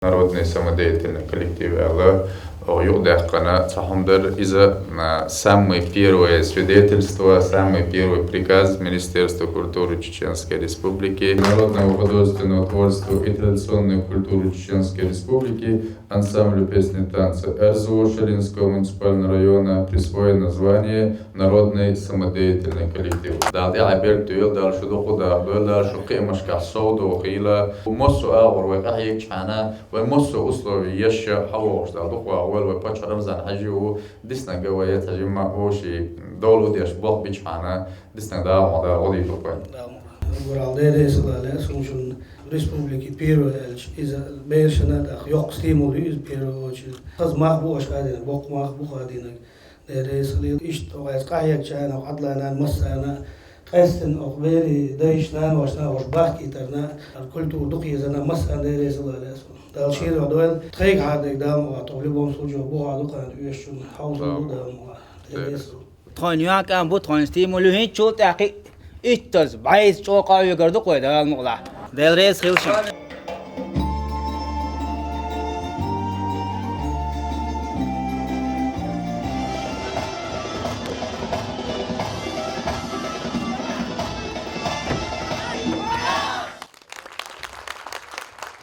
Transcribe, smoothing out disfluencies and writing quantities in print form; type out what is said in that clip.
Народные самодеятельные коллективы, юрдахкана Цахамдар из-за самое первое свидетельство, самый первый приказ Министерства культуры Чеченской Республики, Народного художественного творчества и традиционной культуры Чеченской Республики, ансамблю песни и танца РЗО Шалинского муниципального района присвоено название Народный самодеятельный коллектив. Далди абер туил дал шуду худа дал шуки машка сауду вхила ومصو أغر وقاعد شحنا ومصو أصله يشة حوش دال دخوا أول وبتش رمزان حجيو دسنا جوايات هجمع وشي دولو ديش بلق بيشحنا دسنا دا ودا غادي تقول. Buralde esnale sonuçun Respubliki Peru iz beşena da yok stimulü Peru için kız mahbu aşağıdına bok mahbu kadına resli iş toğaz kayak çana adlanan masana قاستن أخباري دايشنا وشنا وشباح كيترنا الكلتو دقي زنا مسان ديريس الله لاسو دال شيء ودول تخيك عادك دام وطولبهم سوجو بوها دقا يشون حوزن دام ديريسو تانيا كان بو تانستيمولو هين شو تحقيق إتز بعيز شو قاوي قردو قوي دال مغلا ديريس خيوشن